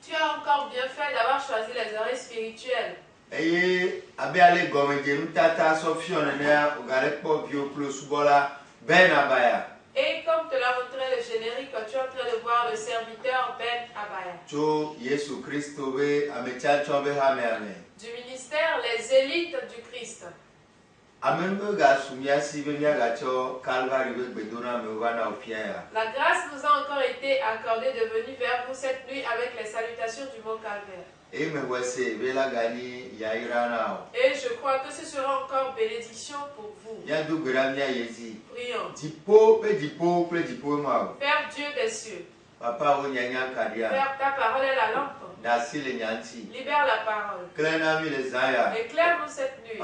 Tu as encore bien fait d'avoir choisi les oreilles spirituelles. Et comme te l'a montré le générique, tu es en train de voir le serviteur Ben Abaya. Du ministère, les élites du Christ. La grâce nous a encore été accordée de venir vers vous cette nuit avec les salutations du mont Calvaire. Et je crois que ce sera encore bénédiction pour vous. Prions. Père Dieu des cieux. Père, ta parole est la lampe. Libère la parole. Éclaire-nous cette nuit.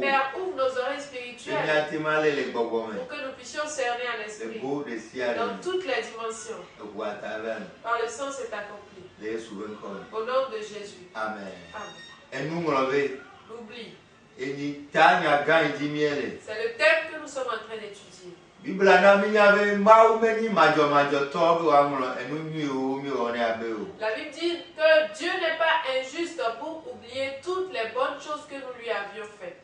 Père, ouvre nos oreilles spirituelles pour que nous puissions cerner un esprit dans toutes les dimensions. Par le sang, c'est accompli. Au nom de Jésus. Amen. Amen. L'oubli. C'est le thème que nous sommes en train d'étudier. La Bible dit que Dieu n'est pas injuste pour oublier toutes les bonnes choses que nous lui avions faites.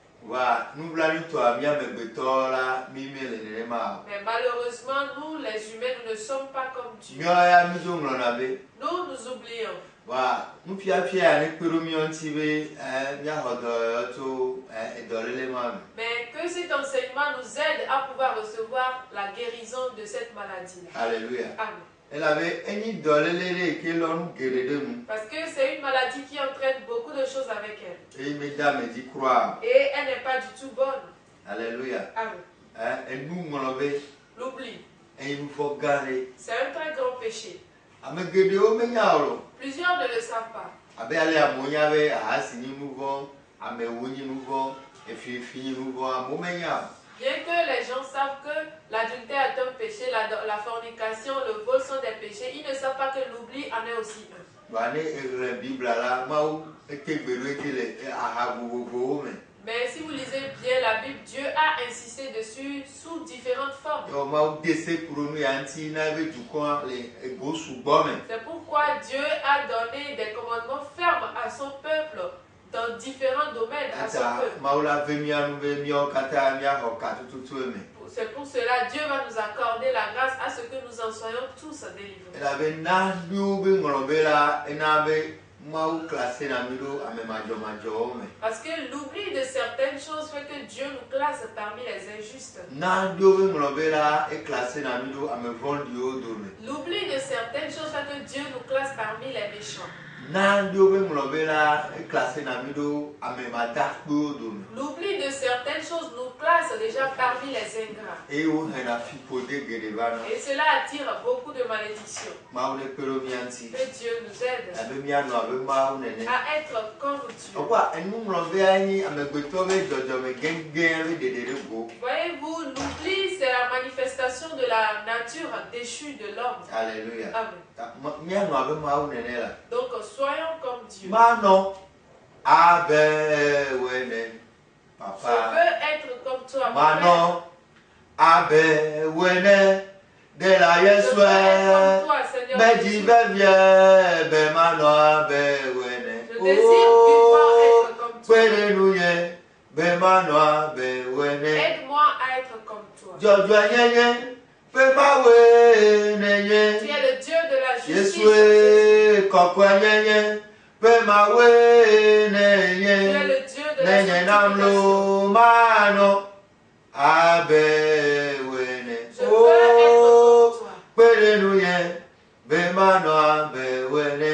Mais malheureusement, nous les humains, nous ne sommes pas comme Dieu. Nous nous oublions. Mais que cet enseignement nous aide à pouvoir recevoir la guérison de cette maladie. Alléluia. Amen. Parce que c'est une maladie qui entraîne beaucoup de choses avec elle. Et elle n'est pas du tout bonne. Alléluia. Amen. L'oubli. C'est un très grand péché. Plusieurs ne le savent pas. Bien que les gens savent que l'adultère est un péché, la fornication, le vol sont des péchés, ils ne savent pas que l'oubli en est aussi un. Mais si vous lisez bien la Bible, Dieu a insisté dessus sous différentes formes. C'est pourquoi Dieu a donné des commandements fermes à son peuple dans différents domaines à son peuple. C'est pour cela que Dieu va nous accorder la grâce à ce que nous en soyons tous délivrés. Parce que l'oubli de certaines choses fait que Dieu nous classe parmi les injustes. L'oubli de certaines choses fait que Dieu nous classe parmi les méchants. L'oubli de certaines choses nous classe déjà parmi les ingrats. Et cela attire beaucoup de malédictions. Que Dieu nous aide à être comme Dieu. Voyez-vous, l'oubli, c'est la manifestation de la nature déchue de l'homme. Alléluia. Amen. Donc, soyons comme Dieu. Papa. Je veux être comme toi, Mano abe wene de la yeswe me di bevie be mano abe wene. Je désire vivement être comme toi. Be mano abe wene. Aide-moi à être comme toi. Jojo nyenye be ma wene nye. Tu es le Dieu de la justice. Yeswe kokwa nyenye be ma wene nye. Tu es le Dieu de la justice. Mano abe wene. Je veux être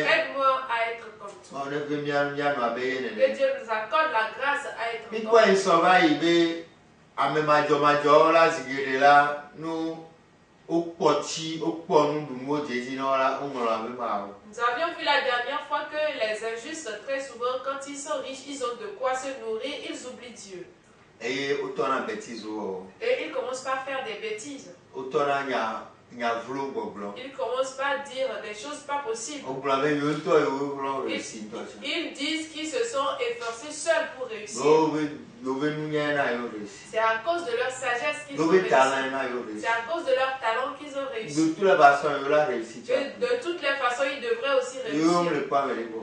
Aide-moi à être comme toi. Que Dieu nous accorde la grâce à être comme toi. Nous avions vu la dernière fois que les injustes, très souvent, quand ils sont riches, ils ont de quoi se nourrir, ils oublient Dieu. Et ils commencent par faire des bêtises. Ils commencent par dire des choses pas possibles. Ils disent qu'ils se sont s'efforcer seuls pour réussir. C'est à cause de leur sagesse qu'ils ont réussi. C'est à cause de leur talent qu'ils ont réussi. De toutes les façons, ils devraient aussi réussir.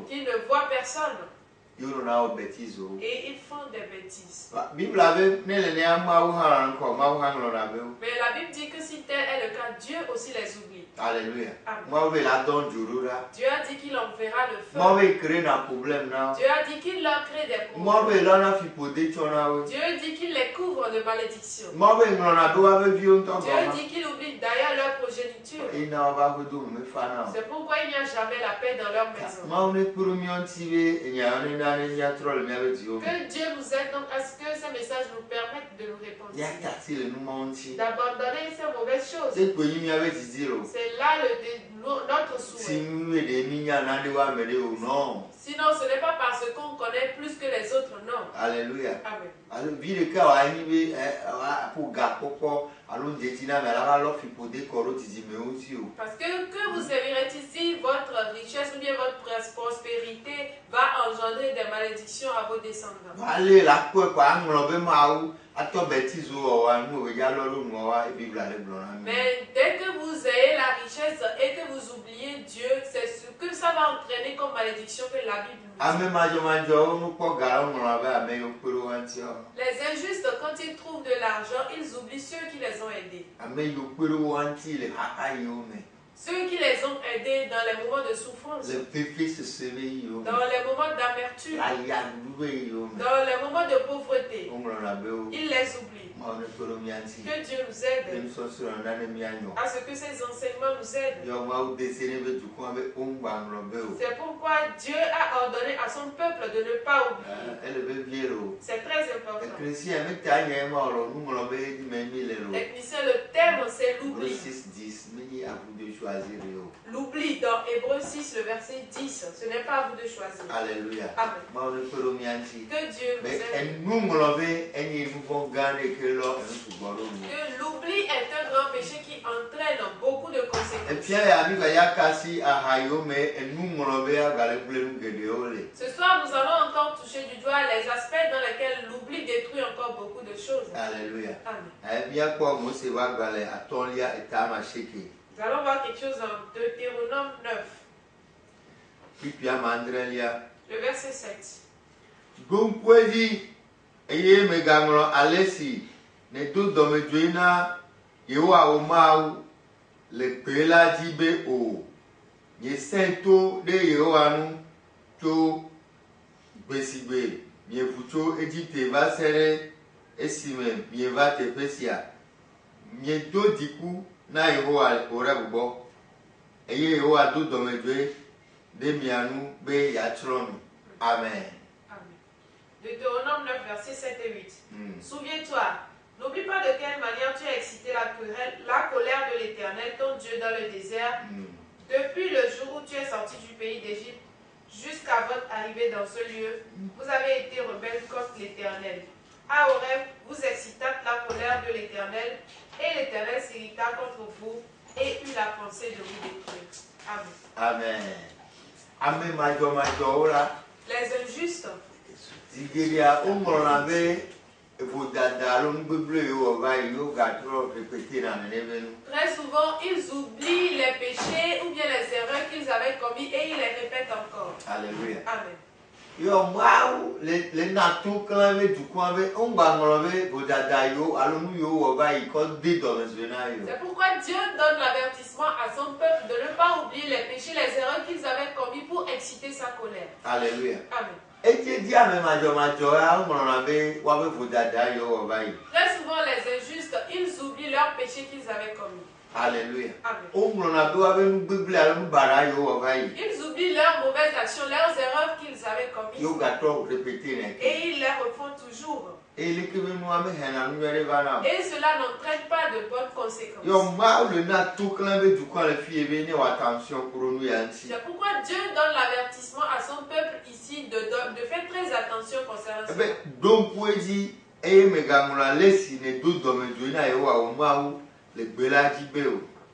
Qu'ils ne voient personne. Et ils font des bêtises. Mais la Bible dit que si tel est le cas, Dieu aussi les oublie. Alléluia. Dieu a dit qu'il enverra le feu. Dieu a dit qu'il leur crée des problèmes. Dieu dit qu'il les couvre de malédictions. Dieu dit qu'il oublie d'ailleurs leur progéniture. C'est pourquoi il n'y a jamais la paix dans leur maison. Que Dieu nous aide donc à ce que ces messages nous permettent de nous repentir, d'abandonner ces mauvaises choses. C'est là notre souhait. Sinon, ce n'est pas parce qu'on connaît plus que les autres, non. Alléluia. Amen. Parce que vous servirez ici, votre richesse ou bien votre prospérité va engendrer des malédictions à vos descendants. Mais dès que vous ayez la richesse et que vous oubliez Dieu, c'est ce que ça va entraîner comme malédiction que la Bible nous dit. Les injustes, quand ils trouvent de l'argent, ils oublient ceux qui les ont aidés. Ceux qui les ont aidés dans les moments de souffrance, dans les moments d'amertume, dans les moments de pauvreté, ils les oublient. Que Dieu nous aide à ce que ces enseignements nous aident. C'est pourquoi Dieu a ordonné à son peuple de ne pas oublier. C'est très important. Technicien, le thème c'est l'oubli. L'oubli dans Hébreux 6, le verset 10. Ce n'est pas à vous de choisir. Alléluia. Amen. Que Dieu nous aide. Que l'oubli est un grand péché qui entraîne beaucoup de conséquences. Ce soir, nous allons encore toucher du doigt les aspects dans lesquels l'oubli détruit encore beaucoup de choses. Alléluia. Amen. Nous allons voir quelque chose en Deutéronome 9. Le verset 7. Eye meganglo alesi ne do domejoina yewa omau le pela jibe o ye sento de yewa nu to besigbe ye fucho Egypte va sere esime ye va tepesia ye do diku na yewa orebubo eye yewa do domejoe de mianu be yatronu. Amen. Deutéronome 9, versets 7 et 8. Souviens-toi, n'oublie pas de quelle manière tu as excité la colère de l'Éternel, ton Dieu, dans le désert, depuis le jour où tu es sorti du pays d'Égypte jusqu'à votre arrivée dans ce lieu. Vous avez été rebelles contre l'Éternel. À Horeb, vous excitâtes la colère de l'Éternel, et l'Éternel s'irrita contre vous et eut la pensée de vous détruire. Amen. Amen. Les injustes. Très souvent, ils oublient les péchés ou bien les erreurs qu'ils avaient commis et ils les répètent encore. Alléluia. Amen. C'est pourquoi Dieu donne l'avertissement à son peuple de ne pas oublier les péchés, les erreurs qu'ils avaient commis pour exciter sa colère. Alléluia. Amen. Très souvent, les injustes, ils oublient leurs péchés qu'ils avaient commis. Alléluia. Amen. Ils oublient leurs mauvaises actions, leurs erreurs qu'ils avaient commises. Et ils les refont toujours. Et cela n'entraîne pas de bonnes conséquences. C'est pourquoi Dieu donne l'avertissement à son peuple ici de faire très attention concernant cela.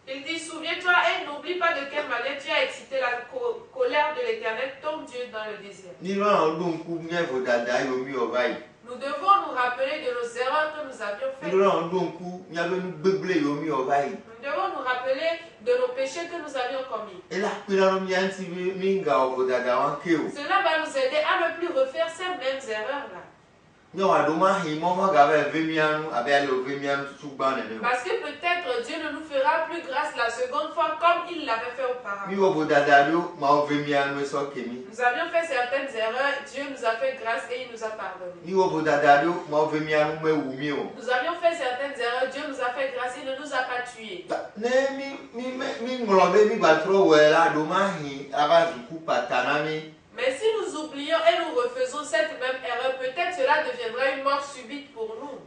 Il dit, souviens-toi et n'oublie pas de quelle manière tu as excité la colère de l'Éternel, ton Dieu, dans le désert. Nous devons nous rappeler de nos erreurs que nous avions faites. Nous devons nous rappeler de nos péchés que nous avions commis. Cela va nous aider à ne plus refaire ces mêmes erreurs-là. Parce que peut-être Dieu ne nous fera plus grâce la seconde fois comme il l'avait fait auparavant. Nous avions fait certaines erreurs, Dieu nous a fait grâce et il nous a pardonné. Nous avions fait certaines erreurs, Dieu nous a fait grâce et il ne nous a pas tués. Mais si nous oublions et nous refaisons cette même erreur, peut-être cela deviendra une mort subite pour nous.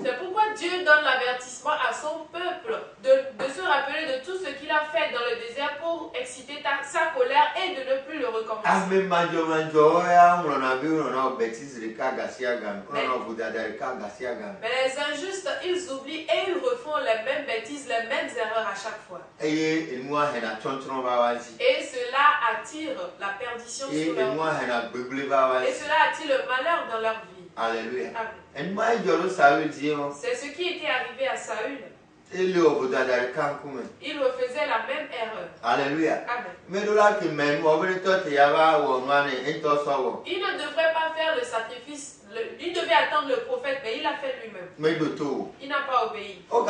C'est pourquoi Dieu donne l'avertissement à son peuple de se rappeler de tout ce qu'il a fait dans le désert pour exciter sa colère et de ne plus le recommencer. Mais les injustes, ils oublient et ils refont les mêmes bêtises, les mêmes erreurs à chaque fois. Et cela attire la perdition sur leur vie. Et cela attire le malheur dans leur vie. Alléluia. C'est ce qui était arrivé à Saül. Il refaisait la même erreur. Alléluia. Amen. Il ne devrait pas faire le sacrifice. Il devait attendre le prophète, mais il l'a fait lui-même. Il n'a pas obéi. On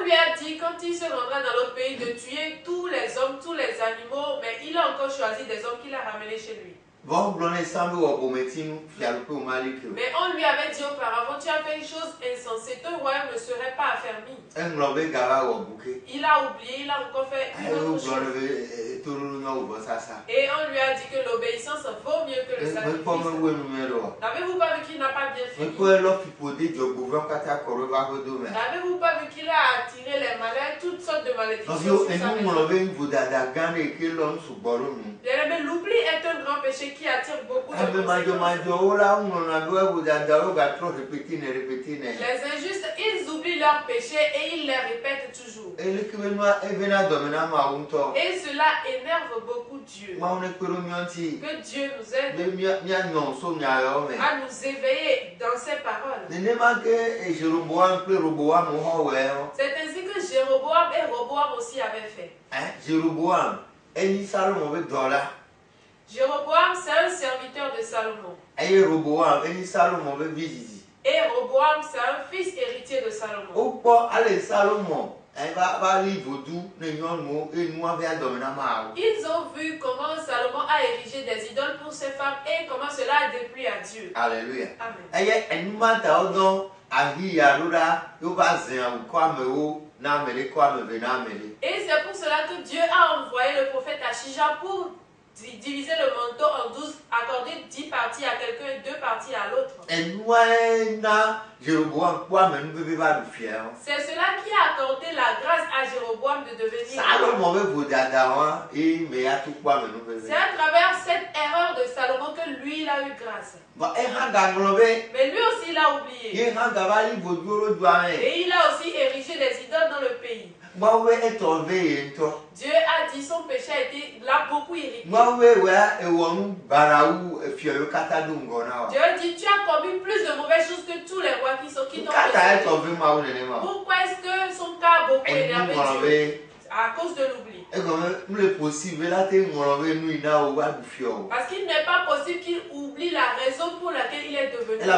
lui a dit, quand il se rendra dans l'autre pays, de tuer tous les hommes, tous les animaux, mais il a encore choisi des hommes qu'il a ramenés chez lui. Mais on lui avait dit auparavant, tu as fait une chose insensée, ton royaume ne serait pas affermi. Il a oublié, il a encore fait une autre chose. Et on lui a dit que l'obéissance vaut mieux que le sacrifice. N'avez-vous pas vu qu'il n'a pas bien fini? N'avez-vous pas vu qu'il a attiré les malins, toutes sortes de malédictions sur sa maison? L'oubli est un grand péché qui attire beaucoup de conséquences. Les injustes, ils oublient leurs péchés et ils les répètent toujours. Et cela énerve beaucoup Dieu. Que Dieu nous aide à nous éveiller dans ses paroles. C'est ainsi que Jéroboam et Roboam aussi avaient fait. Jéroboam, c'est un serviteur de Salomon. Et Roboam, c'est un fils héritier de Salomon. Ils ont vu comment Salomon a érigé des idoles pour ses femmes et comment cela a déplu à Dieu. Alléluia. Amen. Et c'est pour cela que Dieu a envoyé le prophète Achija pour diviser le manteau en 12, accorder 10 parties à quelqu'un et 2 parties à l'autre. C'est cela qui a accordé la grâce à Jéroboam de devenir. C'est à travers cette erreur de Salomon que lui il a eu grâce. Mais lui aussi il a oublié. Et il a aussi érigé des idoles dans le pays. Dieu a dit son péché l'a beaucoup irrité. Dieu dit tu as commis plus de mauvaises choses que tous les rois qui t'ont précédé. Pourquoi est-ce que son cas a beaucoup énervé Dieu? À cause de l'oubli. Parce qu'il n'est pas possible qu'il oublie la raison pour laquelle il est devenu roi.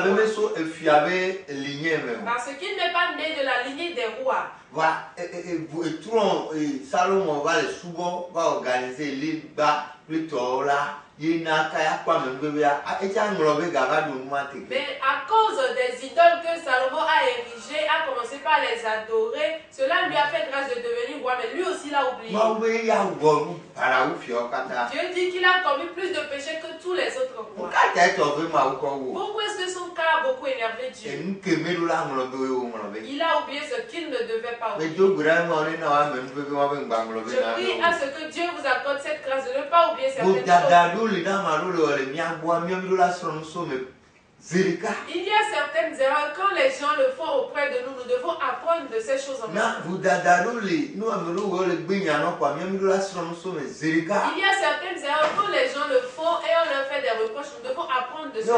Parce qu'il n'est pas né de la lignée des rois. Salomon va organiser Mais à cause des idoles que Salomon a érigées, a commencé pas les adorer, cela lui a fait grâce de devenir roi, mais lui aussi l'a oublié. Dieu dit qu'il a commis plus de péchés que tous les autres rois. Pourquoi est-ce que son cas a beaucoup énervé Dieu? Il a oublié ce qu'il ne devait pas oublier. Je prie à ce que Dieu vous accorde cette grâce de ne pas oublier certaines choses. Il y a certaines erreurs, quand les gens le font auprès de nous, nous devons apprendre de ces choses en même temps. Il y a certaines erreurs, quand les gens le font et on leur fait des reproches, nous devons apprendre de cela.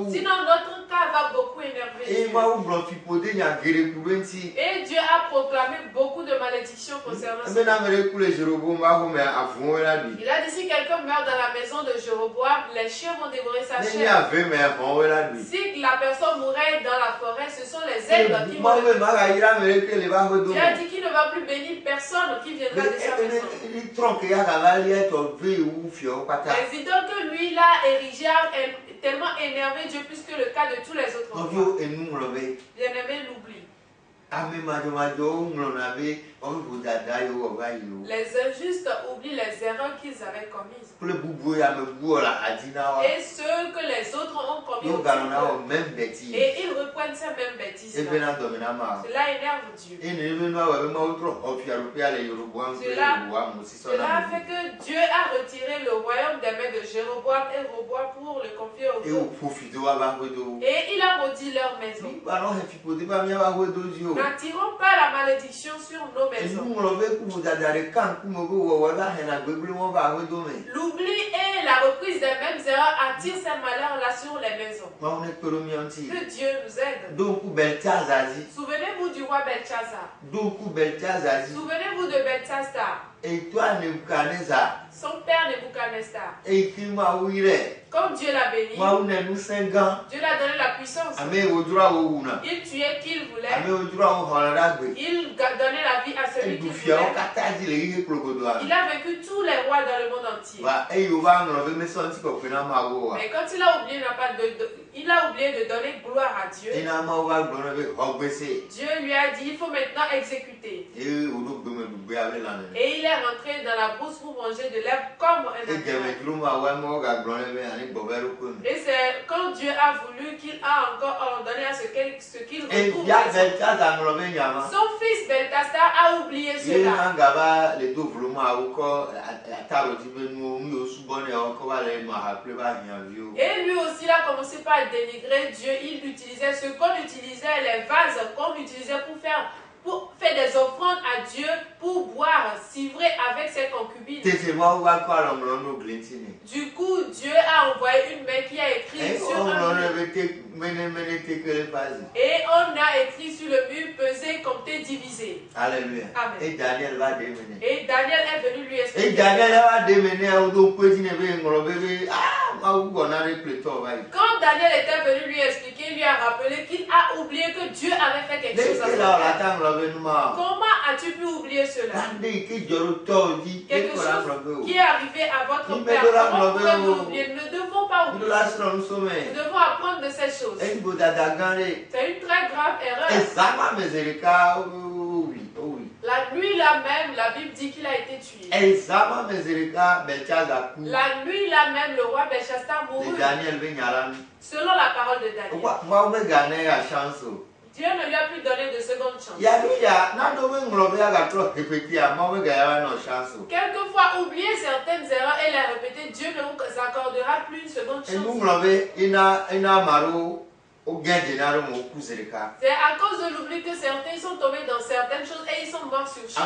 Sinon, notre cas va beaucoup énerver Dieu. Et Dieu a proclamé beaucoup de malédictions concernant ça. Il a dit, si quelqu'un meurt dans la maison de Jéroboam, les chiens vont dévorer sa chair. Si la personne mourait dans la forêt, ce sont les aigles qui mourraient. Dieu a dit qu'il ne va plus bénir personne qui viendra de sa maison. Les idoles que lui l'a érigé a tellement énervé Dieu plus que le cas de tous les autres enfants. Bien-aimé, l'oubli. Les injustes oublient les erreurs qu'ils avaient commises. Et ceux que les autres ont commis aussi. Et ils reprennent ces mêmes bêtises. Cela énerve Dieu. Cela fait que Dieu a retiré le royaume des mains de Jéroboam et Roboam pour le confier aux autres. Et il a maudit leur maison. N'attirons pas la malédiction sur nos maisons. L'oubli et la reprise des mêmes erreurs attirent ces malheurs-là sur les maisons. Que Dieu nous aide. Souvenez-vous du roi Belchazzar. Souvenez-vous de Belchazzar. Et toi, Nebuchadnezzar. Son père Nebuchadnezzar. Et qui m'a ouïré. Comme Dieu l'a béni, Dieu l'a donné la puissance. Il tuait qui il voulait. Il donnait la vie à celui qu'il voulait. Il a vaincu tous les rois dans le monde entier. Mais quand il a oublié de donner gloire à Dieu, Dieu lui a dit, il faut maintenant exécuter. Et il est rentré dans la brousse pour manger de l'herbe comme un animal. Et c'est quand Dieu a voulu qu'il a encore ordonné à ce qu'il retrouve. Son fils Belchazzar a oublié cela. Et lui aussi il a commencé par dénigrer Dieu. Il utilisait ce qu'on utilisait, les vases qu'on utilisait pour faire des offrandes à Dieu, pour boire, s'ivrer avec ses concubines. Du coup, Dieu a envoyé une main qui a écrit sur un mur. Et on a écrit sur le mur, peser, compter, diviser. Alléluia. Amen. Et Daniel est venu lui expliquer. Quand Daniel était venu lui expliquer, il lui a rappelé qu'il a oublié que Dieu avait fait quelque chose à son père. Comment as-tu pu oublier cela? Quelque chose qui est arrivé à votre père. Comment pouvez-vous l'oublier? Nous ne devons pas oublier. Nous devons apprendre de ces choses. C'est une très grave erreur. La nuit là même, la Bible dit qu'il a été tué. La nuit là même, le roi Belchazzar mourut. Selon la parole de Daniel. Dieu ne lui a plus donné de seconde chance. Quelquefois, oublier certaines erreurs et les répéter, Dieu ne vous accordera plus une seconde chance. C'est à cause de l'oubli que certains sont tombés dans certaines choses et ils sont morts sur champ.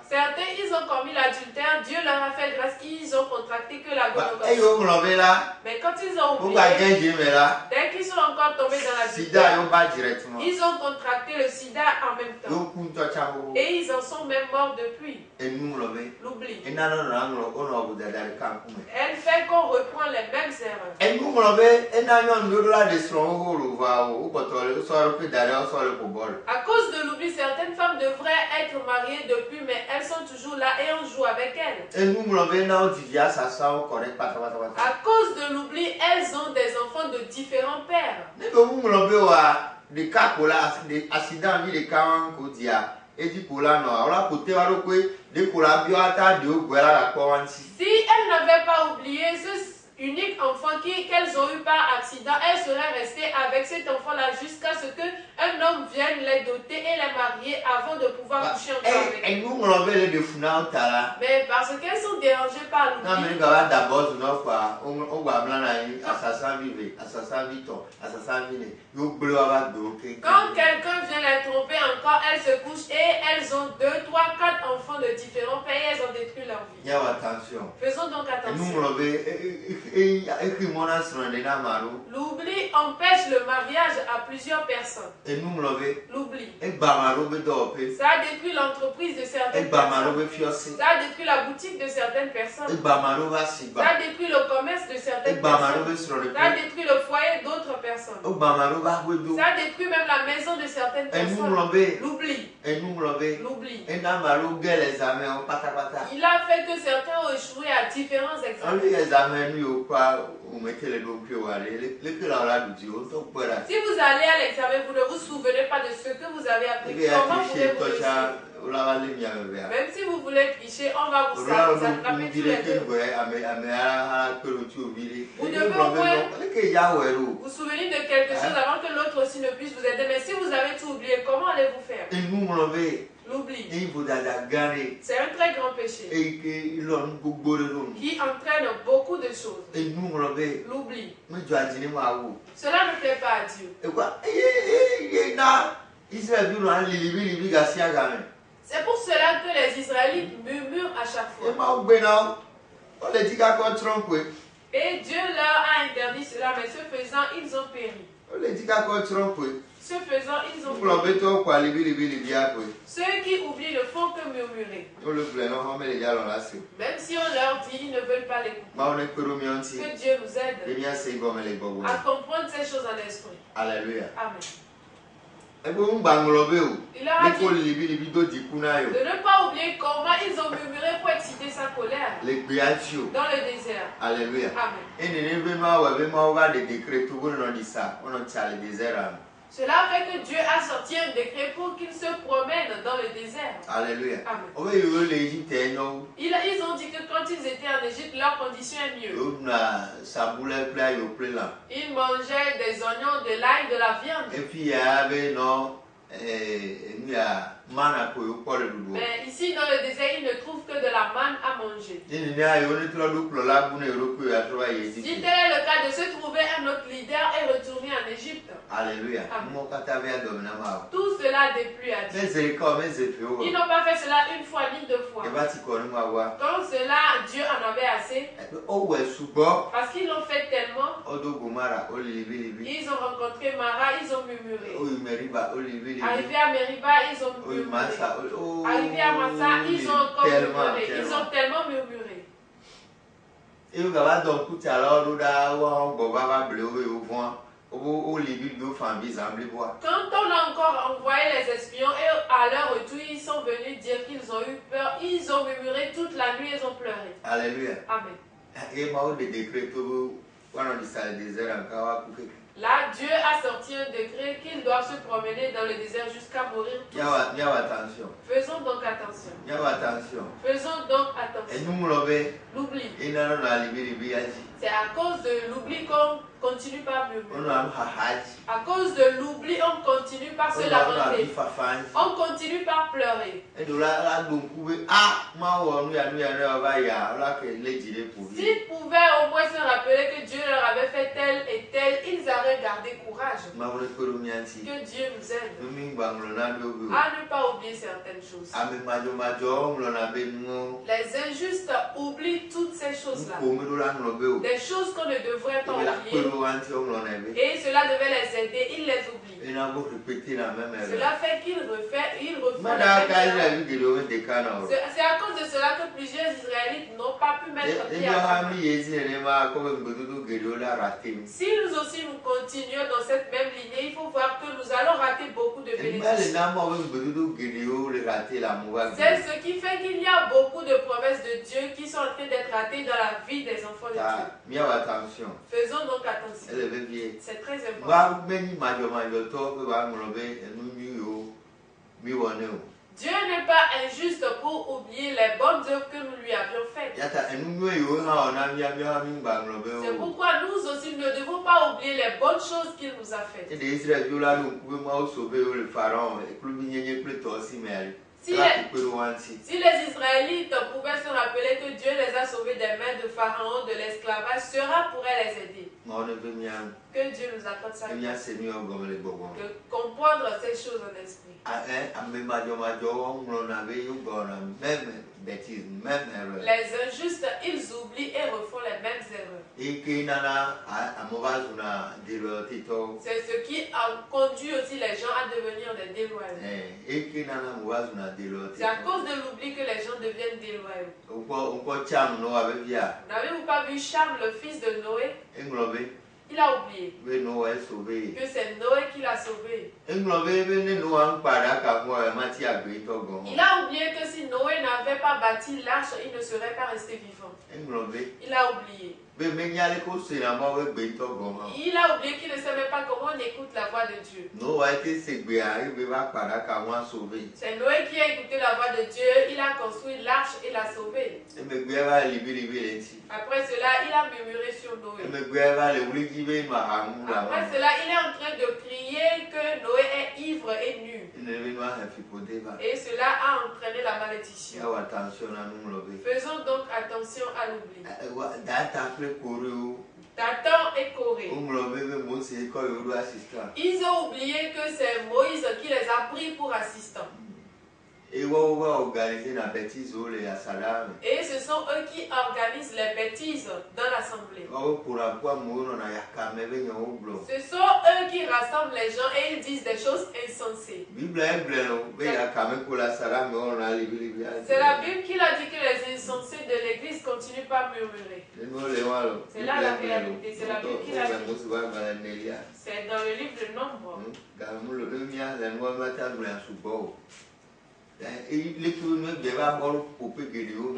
Certains, ils ont commis l'adultère, Dieu leur a fait grâce, ils ont contracté que la gonorrhée. Mais quand ils ont oublié, dès qu'ils sont encore tombés dans l'adultère, ils ont contracté le sida en même temps. Et ils en sont même morts depuis. L'oubli. Elle fait qu'on reprend les mêmes erreurs. À cause de l'oubli, certaines femmes devraient être mariées depuis, mais elles sont toujours là et on joue avec elles. À cause de l'oubli, elles ont des enfants enfants de différents pères. De cas pour l'accident de Kawan Kodia. Si elle n'avait pas oublié ce unique enfant qu'elles ont eu par accident, elle serait restée avec cet enfant-là jusqu'à ce qu'un homme vienne les doter et les marier avant de pouvoir coucher encore avec elles. Mais parce qu'elles sont dérangées par l'oubli. Quand quelqu'un vient les tromper encore, elles se couchent et elles ont 2, 3, 4 enfants de différents pays et elles ont détruit leur vie. Faisons donc attention. L'oubli empêche le mariage à plusieurs personnes. L'oubli. Ça a détruit l'entreprise de certaines personnes. Ça a détruit la boutique de certaines personnes. Ça a détruit le commerce de certaines personnes. Ça a détruit le foyer d'autres personnes. Ça a détruit même la maison de certaines personnes. L'oubli. L'oubli. Il a fait que certains ont échoué à différents examens. Si vous allez à l'examen, vous ne vous souvenez pas de ce que vous avez appris. Comment pouvez-vous réussir? Même si vous voulez tricher, on va vous attraper tous les deux. Vous devez au moins vous souvenir de quelque chose avant que l'autre aussi ne puisse vous aider. Mais si vous avez tout oublié, comment allez-vous faire? L'oubli. C'est un très grand péché qui entraîne beaucoup de choses. L'oubli. Cela ne plaît pas à Dieu. C'est pour cela que les Israélites murmurent à chaque fois. Et Dieu leur a interdit cela, mais ce faisant, ils ont péri. Ce faisant, ils ont péri. Ceux qui oublient ne font que murmurer. Même si on leur dit, ils ne veulent pas l'écouter. Que Dieu nous aide à comprendre ces choses en esprit. Alléluia. Amen. Il a dit de ne pas oublier comment ils ont murmuré pour exciter sa colère dans le désert. Alléluia. Amen. Cela fait que Dieu a sorti un décret pour qu'ils se promènent dans le désert. Alléluia. Amen. Ils ont dit que quand ils étaient en Égypte, leur condition est mieux. Ils mangeaient des oignons, de l'ail, de la viande. Et puis il y avait mais ici dans le désert, ils ne trouvent que de la manne à manger. Si tel est le cas de se trouver un autre leader et retourner en Égypte. Alléluia. Tout cela déplut à Dieu. Ils n'ont pas fait cela une fois ni deux fois. Quand cela, Dieu en avait assez. Parce qu'ils l'ont fait tellement. Ils ont rencontré Mara, ils ont murmuré. Arrivé à Meriba, ils ont murmuré. Arrivé à Massa, ils ont encore murmuré. Ils ont tellement murmuré. Quand on a encore envoyé les espions et à leur retour, ils sont venus dire qu'ils ont eu peur. Ils ont murmuré toute la nuit, ils ont pleuré. Alléluia. Amen. Là, Dieu a sorti un décret qu'ils doivent se promener dans le désert jusqu'à mourir. Faisons donc attention. Faisons donc attention. L'oubli. C'est à cause de l'oubli qu'on continue par murmurer. À cause de l'oubli, on continue par se lamenter. On continue par pleurer. S'ils pouvaient au moins se rappeler que Dieu leur avait fait tel et tel, ils auraient gardé courage. Que Dieu nous aide à ne pas oublier certaines choses. Les injustes oublient toutes ces choses-là. Des choses qu'on ne devrait pas oublier. Et cela devait les aider, ils les oublient. Cela fait qu'ils refont la même chose. C'est à cause de cela que plusieurs Israélites n'ont pas pu mettre pied à terre. Si nous aussi nous continuons dans cette même lignée, il faut voir que nous allons rater beaucoup de bénéfices. C'est ce qui fait qu'il y a beaucoup de promesses de Dieu qui sont en train d'être ratées dans la vie des enfants de Dieu. Faisons donc attention. C'est très important. Dieu n'est pas injuste pour oublier les bonnes œuvres que nous lui avions faites. C'est pourquoi nous aussi ne devons pas oublier les bonnes choses qu'il nous a faites. Si les Israélites pouvaient se rappeler que Dieu les a sauvés des mains de Pharaon, de l'esclavage, cela pourrait les aider. Que Dieu nous accorde ça. De comprendre ces choses en esprit. Les injustes, ils oublient et refont les mêmes erreurs. C'est ce qui a conduit aussi les gens à devenir des déloyaux. C'est à cause de l'oubli que les gens deviennent déloyaux. N'avez-vous pas vu Cham, le fils de Noé? Il a oublié que c'est Noé qui l'a sauvé. Il a oublié que si Noé n'avait pas bâti l'arche, il ne serait pas resté vivant. Il a oublié. Il a oublié qu'il ne savait pas comment on écoute la voix de Dieu. C'est Noé qui a écouté la voix de Dieu, il a construit l'arche et l'a sauvé. Après cela, il a murmuré sur Noé. Après cela, il est en train de crier que Noé est ivre et nu. Et cela a entraîné la malédiction. Faisons donc attention à l'oubli. Dathan et Corée. Ils ont oublié que c'est Moïse qui les a pris pour assistants. Et ce sont eux qui organisent les bêtises dans l'assemblée. Ce sont eux qui rassemblent les gens et ils disent des choses insensées. C'est la Bible qui a dit que les insensés de l'église continuent pas à murmurer. C'est là la réalité. C'est la Bible qui l'a dit. C'est dans le livre de Nombre.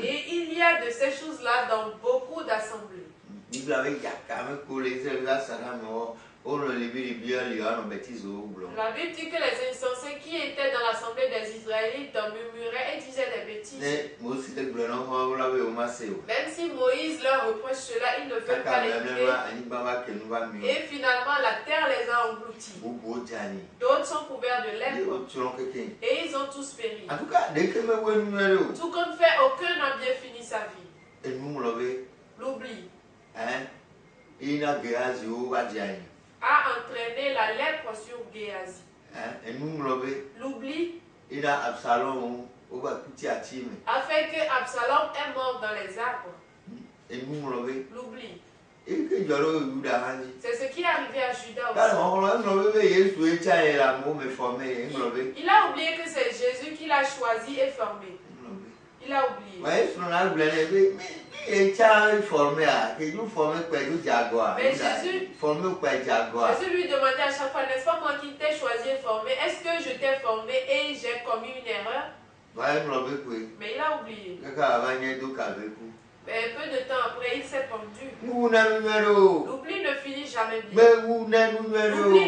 Et il y a de ces choses-là dans beaucoup d'assemblées. La Bible dit que les insensés qui étaient dans l'assemblée des Israélites murmuraient et disaient des bêtises. Même si Moïse leur reproche cela, ils ne veulent pas l'écouter. Et finalement, la terre les a engloutis. D'autres sont couverts de lèpre. Et ils ont tous péri. Tout comme fait, aucun n'a bien fini sa vie. L'oubli a entraîné la lèpre sur Géasi. L'oubli a fait que Absalom est mort dans les arbres. L'oubli. C'est ce qui est arrivé à Judas aussi. Il a oublié que c'est Jésus qui l'a choisi et formé. Il a oublié. Mais Jésus lui demandait à chaque fois, n'est-ce pas moi qui t'ai choisi et formé? Est-ce que je t'ai formé et j'ai commis une erreur? Mais il a oublié. Mais peu de temps après, il s'est pendu. L'oubli ne finit jamais bien. L'oubli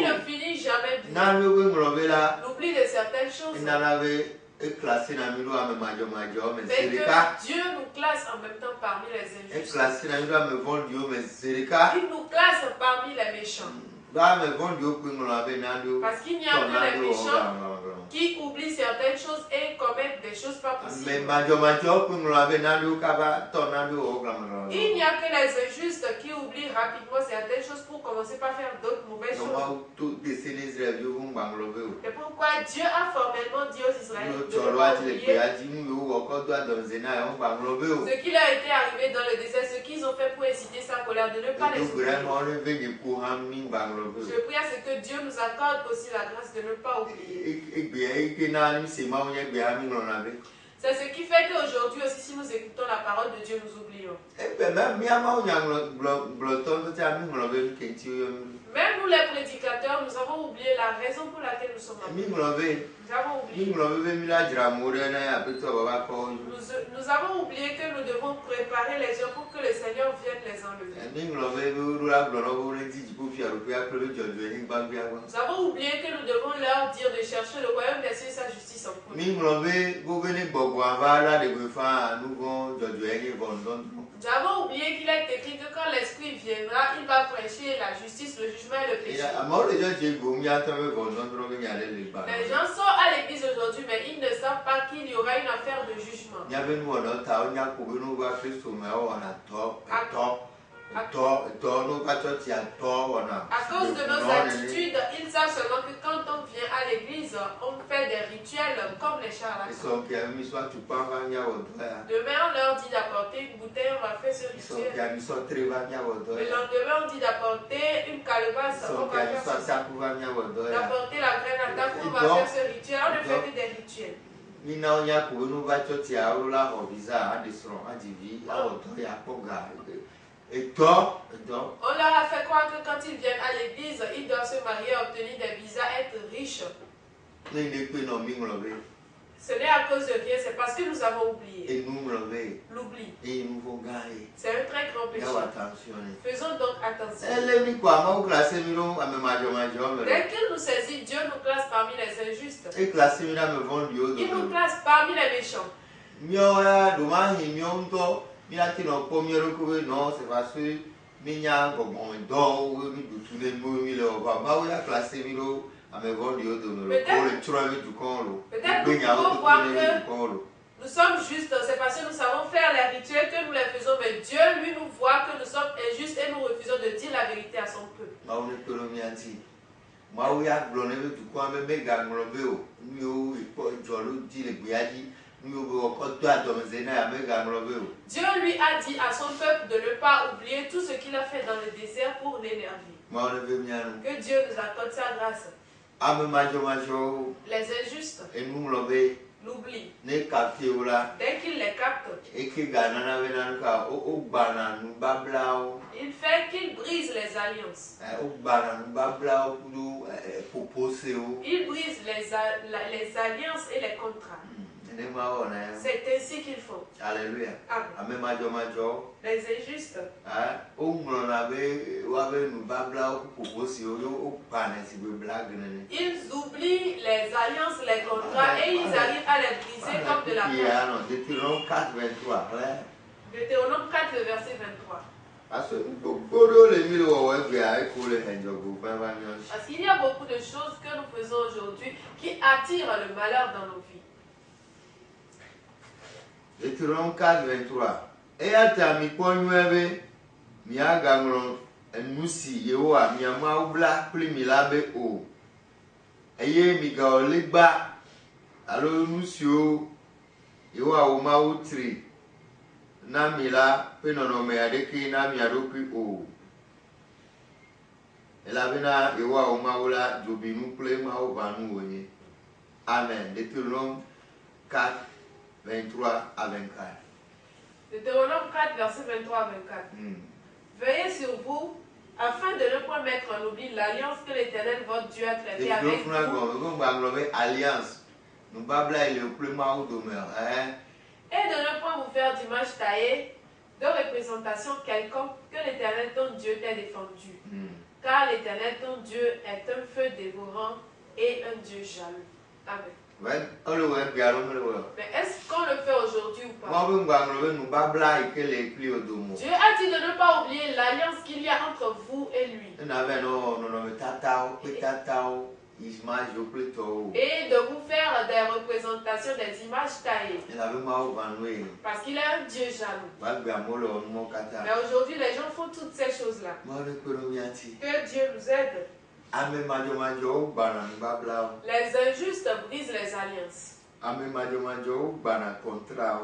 ne finit jamais bien. L'oubli de certaines choses. Mais que Dieu nous classe en même temps parmi les injustes. Il nous classe parmi les méchants. Parce qu'il n'y a que les méchants qui oublient certaines choses et commettent des choses pas possibles. Il n'y a que les injustes qui oublient rapidement certaines choses pour commencer par faire d'autres mauvaises choses. C'est pourquoi Dieu a formellement dit aux Israélites de ne pas oublier ce qui leur était arrivé dans le désert, ce qu'ils ont fait pour exciter sa colère, de ne pas les oublier. Je prie à ce que Dieu nous accorde aussi la grâce de ne pas oublier. C'est ce qui fait qu'aujourd'hui aussi, si nous écoutons la parole de Dieu, nous oublions. Même nous les prédicateurs, nous avons oublié la raison pour laquelle nous sommes appelés. Nous avons oublié. Nous avons oublié que nous devons préparer les gens pour que le Seigneur vienne les enlever. oublié que nous devons leur dire de chercher le royaume des cieux et sa justice en premier. Nous avons oublié qu'il est écrit que quand l'Esprit viendra, il va prêcher la justice, le jugement et le péché. Les gens sont à l'église aujourd'hui, mais ils ne savent pas qu'il y aura une affaire de jugement. À cause de nos attitudes, ils savent seulement que quand on vient à l'église, on fait des rituels comme les charlatans. Demain, on leur dit d'apporter une bouteille, on va faire ce rituel. Le lendemain, on dit d'apporter une calebasse, on va faire ça. D'apporter la graine à table, on va faire ce rituel. On ne fait que des rituels. On leur a fait croire que quand ils viennent à l'église, ils doivent se marier, obtenir des visas, être riches. Ce n'est à cause de rien, c'est parce que nous avons oublié. L'oubli. C'est un très grand péché. Faisons donc attention. Dès qu'il nous saisit, Dieu nous classe parmi les injustes. Il nous classe parmi les méchants. Peut-être nous pouvons voir que nous sommes justes, c'est parce que nous savons faire les rituels que nous les faisons, mais Dieu, lui, nous voit que nous sommes injustes et nous refusons de dire la vérité à son peuple. Dieu lui a dit à son peuple de ne pas oublier tout ce qu'il a fait dans le désert pour l'énerver. Que Dieu nous accorde sa grâce. Les injustes, l'oubli. Dès qu'il les capte, il fait qu'il brise les alliances. Il brise les alliances et les contrats. C'est ainsi qu'ils font. Alléluia. Amen. Les injustes. Ils oublient les alliances, les contrats et ils arrivent à les briser comme de la pierre. Deutéronome 4, le verset 23. Parce qu'il y a beaucoup de choses que nous faisons aujourd'hui qui attirent le malheur dans nos vies. Deutéronome 4, 23. Eyata mi kpɔnyuɛbe miagamlɔ enusi yewoa miamawo bla kpli mi la be o. Eye migawɔ legba alo nusiwo yewoa wo mawo tri na mi la ƒe nɔnɔme aɖeke na mia ɖokui o. Elabena yewoa wo mawo la dzobinu kple mawo ʋãnu wonye. Amen. Deutéronome 4, 23 à 24. Deutéronome 4, verset 23 à 24. Veillez sur vous afin de ne pas mettre en oubli l'alliance que l'Éternel votre Dieu a traitée avec vous. Et de ne pas vous faire d'image taillée de représentation quelconque que l'Éternel ton Dieu t'ait défendu. Car l'Éternel ton Dieu est un feu dévorant et un Dieu jaloux. Amen. Mais est-ce qu'on le fait aujourd'hui ou pas? Dieu a dit de ne pas oublier l'alliance qu'il y a entre vous et lui. Et de vous faire des représentations des images taillées. Parce qu'il est un Dieu jaloux. Mais aujourd'hui, les gens font toutes ces choses-là. Que Dieu nous aide. Les injustes brisent les alliances.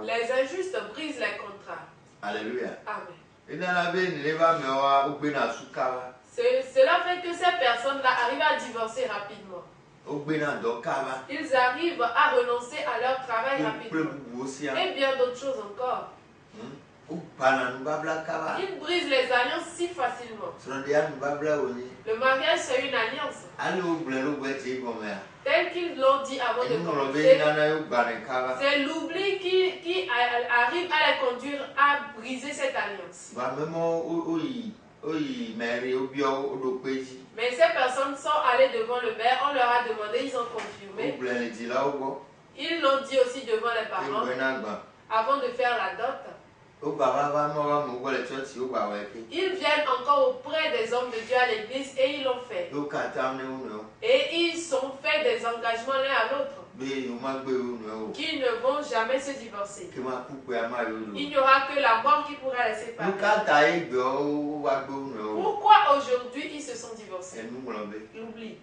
Les injustes brisent les contrats. Alléluia. Amen. Cela fait que ces personnes-là arrivent à divorcer rapidement. Ils arrivent à renoncer à leur travail rapidement. Et bien d'autres choses encore. Ils brisent les alliances si facilement. Le mariage, c'est une alliance. Tel qu'ils l'ont dit avant de commencer, c'est l'oubli qui arrive à les conduire à briser cette alliance. Mais ces personnes sont allées devant le maire, on leur a demandé, ils ont confirmé. Ils l'ont dit aussi devant les parents avant de faire la dot. Ils viennent encore auprès des hommes de Dieu à l'église et ils l'ont fait. Et ils ont fait des engagements l'un à l'autre qui ne vont jamais se divorcer. Il n'y aura que la mort qui pourra les séparer. Pourquoi aujourd'hui ils se sont divorcés? L'oubli.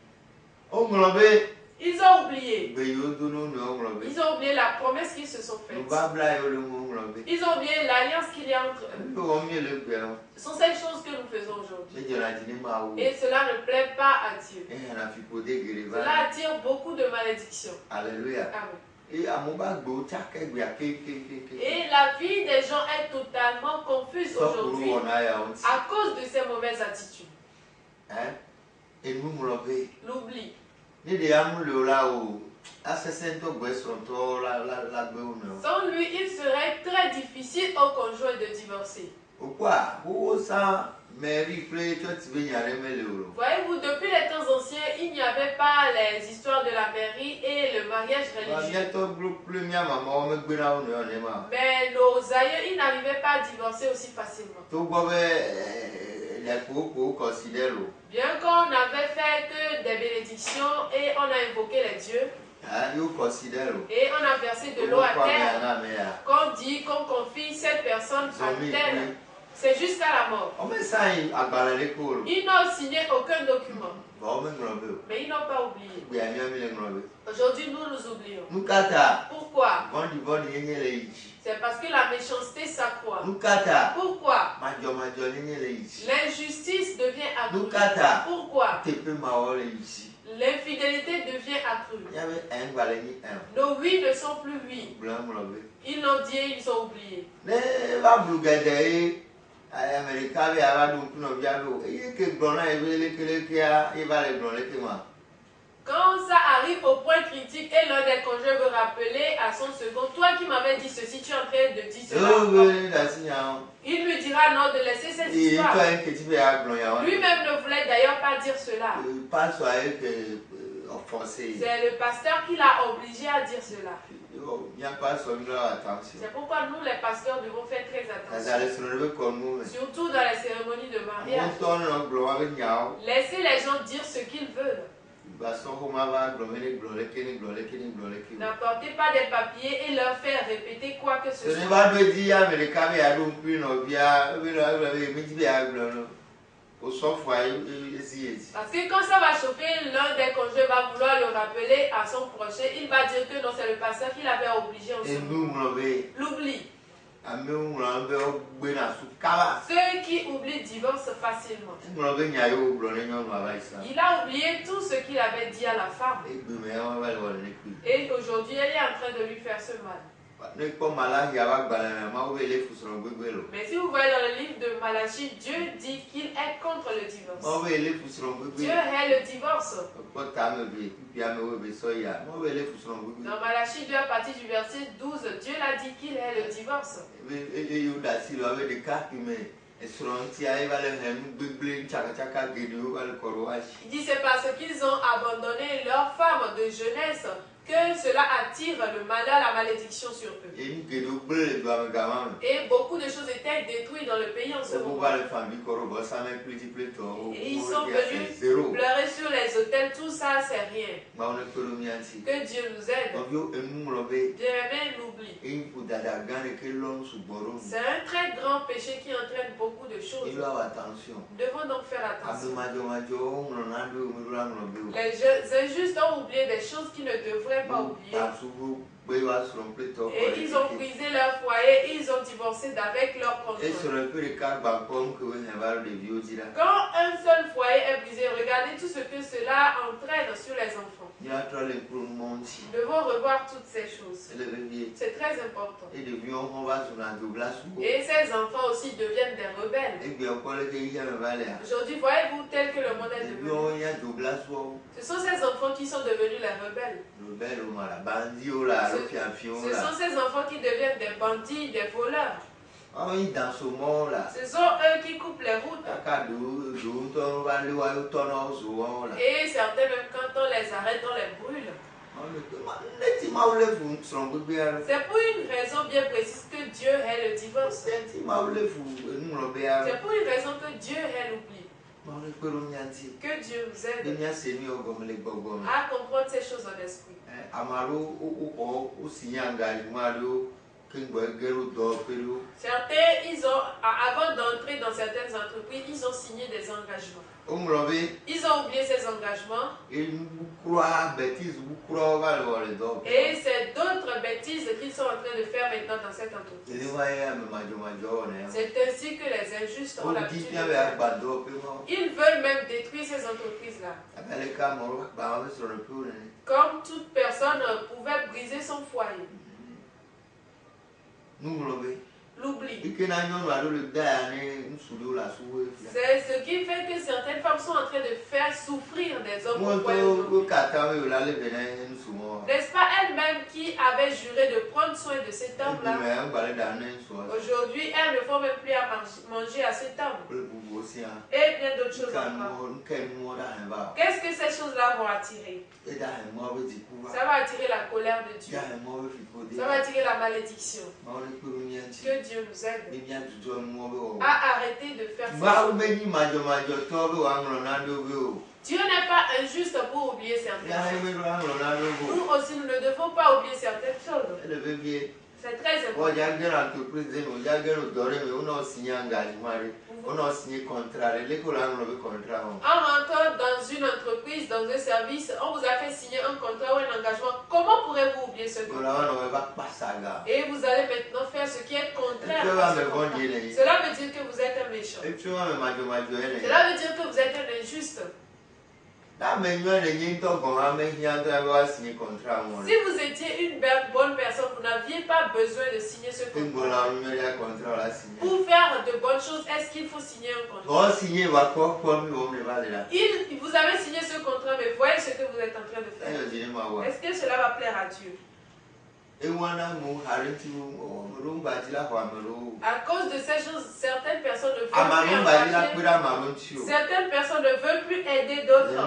Ils ont oublié. Ils ont oublié la promesse qu'ils se sont faites. Ils ont oublié l'alliance qu'il y a entre eux. Ce sont ces choses que nous faisons aujourd'hui. Et cela ne plaît pas à Dieu. Cela attire beaucoup de malédictions. Alléluia. Amen. Et la vie des gens est totalement confuse aujourd'hui à cause de ces mauvaises attitudes. L'oubli. Sans lui, il serait très difficile au conjoint de divorcer. Voyez-vous, depuis les temps anciens, il n'y avait pas les histoires de la mairie et le mariage religieux. Mais nos aïeux, ils n'arrivaient pas à divorcer aussi facilement. Bien qu'on n'avait fait que des bénédictions et on a invoqué les dieux. Et on a versé de l'eau à terre. Qu'on dit qu'on confie cette personne à terre. C'est jusqu'à la mort. Ils n'ont signé aucun document. Mais ils n'ont pas oublié. Aujourd'hui, nous oublions. Pourquoi? C'est parce que la méchanceté s'accroît. Pourquoi? L'injustice devient accrue. Pourquoi? L'infidélité devient accrue. Nos oui ne sont plus oui. Ils l'ont dit et ils ont oublié. Quand ça arrive au point critique et l'un des conjoints veut rappeler à son second, toi qui m'avais dit ceci, tu es en train de dire cela. Il lui dira non de laisser cette histoire. Lui-même ne voulait d'ailleurs pas dire cela. C'est le pasteur qui l'a obligé à dire cela. C'est pourquoi nous les pasteurs devons faire très attention. Surtout dans les cérémonies de mariage. Laissez les gens dire ce qu'ils veulent. N'apportez pas des papiers et leur faire répéter quoi que ce soit. Parce que quand ça va chauffer, l'un des conjoints va vouloir le rappeler à son prochain. Il va dire que non, c'est le pasteur qui l'avait obligé aussi. L'oubli. Ceux qui oublient divorcent facilement. Il a oublié tout ce qu'il avait dit à la femme. Et aujourd'hui, elle est en train de lui faire ce mal. Mais si vous voyez dans le livre de Malachie, Dieu dit qu'il est contre le divorce. Dieu est le divorce. Dans Malachie 2 à partir du verset 12, Dieu l'a dit qu'il est le divorce. Il dit c'est parce qu'ils ont abandonné leur femme de jeunesse que cela attire le malheur, la malédiction sur eux. Et beaucoup de choses étaient détruites dans le pays en ce moment. Et ils sont venus pleurer sur les autels, tout ça c'est rien. Que Dieu nous aide. Bien-aimé, l'oubli. C'est un très grand péché qui entraîne beaucoup de choses. Nous devons donc faire attention. Les injustes ont oublié des choses qui ne devraient pas oublier. Et ils ont brisé leur foyer, ils ont divorcé d'avec leur conjoint. Quand un seul foyer est brisé, regardez tout ce que cela entraîne sur les enfants. Nous devons revoir toutes ces choses. C'est très important. Et ces enfants aussi deviennent des rebelles. Aujourd'hui, voyez-vous tel que le monde est devenu. Ce sont ces enfants qui sont devenus les rebelles. Ce sont ces enfants qui deviennent des bandits, des voleurs. Ce sont eux qui coupent les routes. Et certains, même quand on les arrête, on les brûle. C'est pour une raison bien précise que Dieu est le divorce. C'est pour une raison que Dieu est l'oubli. Que Dieu nous aide à comprendre ces choses en esprit. Certains, avant d'entrer dans certaines entreprises, ils ont signé des engagements. Ils ont oublié ces engagements. Et c'est d'autres bêtises qu'ils sont en train de faire maintenant dans cette entreprise. C'est ainsi que les injustes ont l'habitude. Ils veulent même détruire ces entreprises-là. Comme toute personne pouvait briser son foyer. L'oubli. C'est ce qui fait que certaines femmes sont en train de faire souffrir des hommes au foyer. N'est-ce pas elles-mêmes qui avaient juré de prendre soin de cet homme-là? Aujourd'hui, elles ne font même plus à manger à cet homme. Et bien d'autres choses encore. Qu'est-ce que ces choses-là vont attirer? Ça va attirer la colère de Dieu. Ça va attirer la malédiction. Que Dieu nous aide à arrêter de faire ça. Dieu n'est pas injuste pour oublier certaines choses. Nous aussi, nous ne devons pas oublier certaines choses. C'est très important. En rentrant dans une entreprise, dans un service, on vous a fait signer un contrat ou un engagement. Comment pourrez-vous oublier ce contrat? Et vous allez maintenant faire ce qui est contraire à ce contrat. Cela veut dire que vous êtes un méchant. Cela veut dire que vous êtes un injuste. Si vous étiez une bonne personne, vous n'aviez pas besoin de signer ce contrat. Pour faire de bonnes choses, est-ce qu'il faut signer un contrat? Vous avez signé ce contrat, mais voyez ce que vous êtes en train de faire. Est-ce que cela va plaire à Dieu? À cause de ces choses, certaines personnes ne veulent plus engager. Certaines personnes ne veulent plus aider d'autres.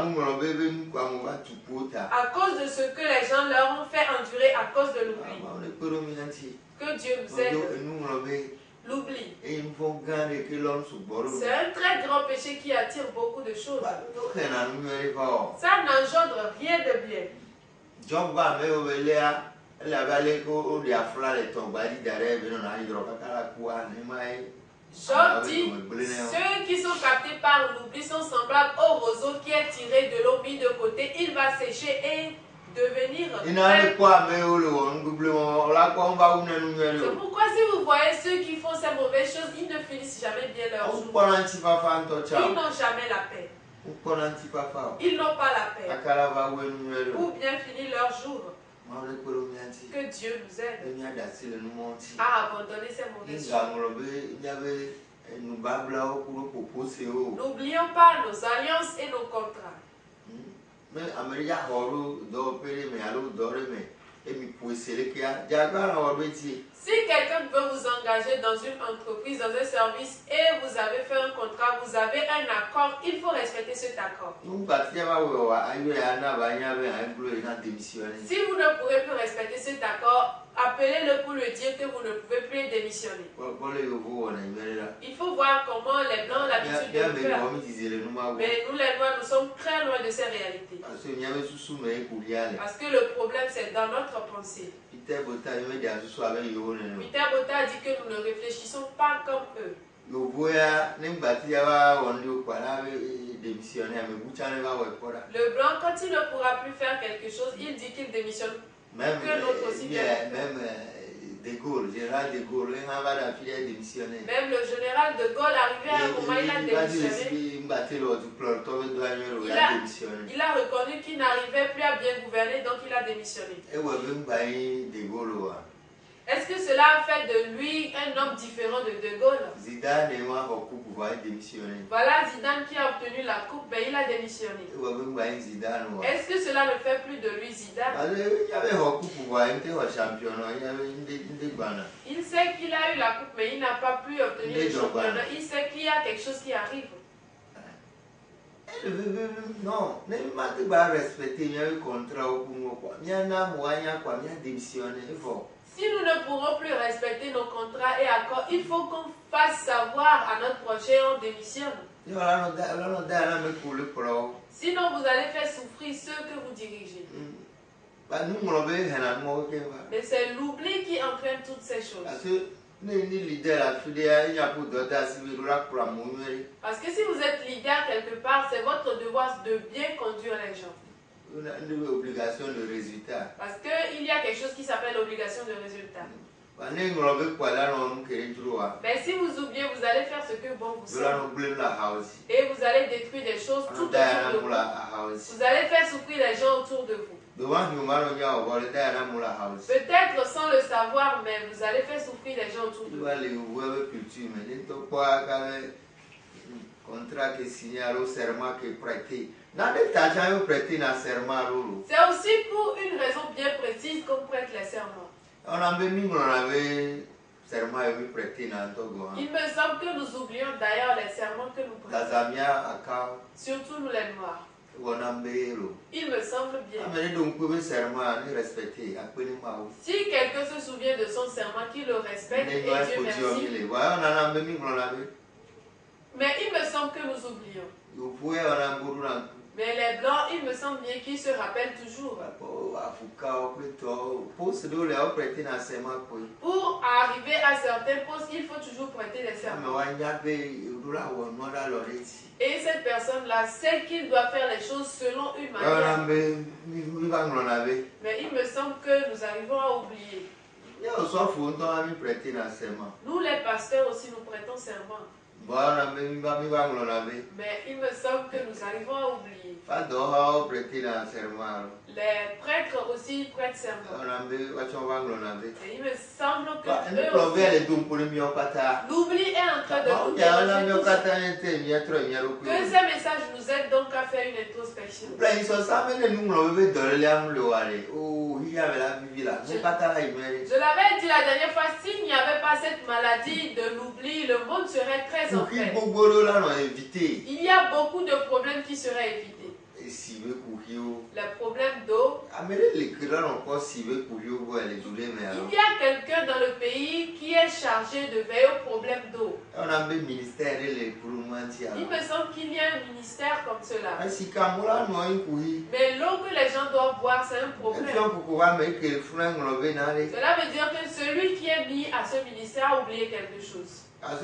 À cause de ce que les gens leur ont fait endurer à cause de l'oubli. Que Dieu nous aide. L'oubli. C'est un très grand péché qui attire beaucoup de choses. Ça n'engendre rien de bien. Job dit, ceux qui sont captés par l'oubli sont semblables au roseau qui est tiré de l'eau mis de côté. Il va sécher et devenir. C'est pourquoi si vous voyez ceux qui font ces mauvaises choses, ils ne finissent jamais bien leur jour. Ils n'ont jamais la paix. Ils n'ont pas la paix. Pour bien finir leur jour. Que Dieu nous aide à abandonner ces mauvaises choses. N'oublions pas nos alliances et nos contrats. Si quelqu'un veut vous engager dans une entreprise, dans un service, et vous avez fait un contrat, vous avez un accord, il faut respecter cet accord. Si vous ne pourrez plus respecter cet accord, appelez-le pour lui dire que vous ne pouvez plus démissionner. Il faut voir comment les Blancs ont l'habitude de faire. Mais nous les Noirs, nous sommes très loin de ces réalités. Parce que le problème, c'est dans notre pensée. Peter Bota a dit que nous ne réfléchissons pas comme eux. Le blanc, quand il ne pourra plus faire quelque chose, il dit qu'il démissionne. Même De Gaulle, général De Gaulle, même le général De Gaulle arrivé à un moment, il a démissionné. Il a reconnu qu'il n'arrivait plus à bien gouverner, donc il a démissionné. Est-ce que cela a fait de lui un homme différent de De Gaulle? Zidane est mort au coup pour démissionner. Voilà Zidane qui a obtenu la coupe, mais il a démissionné. Est-ce que cela ne fait plus de lui Zidane? Il sait qu'il a eu la coupe, mais il n'a pas pu obtenir le championnat. Il sait qu'il y a quelque chose qui arrive. Non, ne m'avez pas respecté le contrat au Congo. Si nous ne pourrons plus respecter nos contrats et accords, il faut qu'on fasse savoir à notre projet on démissionne. Sinon, vous allez faire souffrir ceux que vous dirigez. Mais c'est l'oubli qui entraîne toutes ces choses. Parce que si vous êtes leader quelque part, c'est votre devoir de bien conduire les gens. Une obligation de résultat. Parce qu'il y a quelque chose qui s'appelle l'obligation de résultat. Mais si vous oubliez, vous allez faire ce que bon vous semble. Et vous allez détruire des choses tout autour de vous. Vous allez faire souffrir les gens autour de vous. Peut-être sans le savoir, mais vous allez faire souffrir les gens autour de vous. Contrat qui est signé au serment qui est prêté. C'est aussi pour une raison bien précise qu'on prête les serments. Il me semble que nous oublions d'ailleurs les serments que nous prêtons. Surtout nous les Noirs. Il me semble bien. Si quelqu'un se souvient de son serment, qu'il le respecte, et Dieu merci. Mais il me semble que nous oublions. Mais les Blancs, il me semble bien qu'ils se rappellent toujours. Pour arriver à certains postes, il faut toujours prêter les serments. Et cette personne-là sait qu'il doit faire les choses selon une manière. Mais il me semble que nous arrivons à oublier. Nous, les pasteurs aussi, nous prêtons serment. Mais il me semble que nous arrivons à oublier. Les prêtres aussi prêtent serment. Et il me semble que l'oubli est en train de nous déranger. Que ces messages nous aident donc à faire une introspection. Je l'avais dit la dernière fois, s'il n'y avait pas cette maladie de l'oubli, le monde serait très en paix. Il y a beaucoup de problèmes qui seraient évités. Les problèmes d'eau. Il y a quelqu'un dans le pays qui est chargé de veiller aux problèmes d'eau. Il me semble qu'il y a un ministère comme cela. Mais l'eau que les gens doivent boire, c'est un problème. Cela veut dire que celui qui est mis à ce ministère a oublié quelque chose. Parce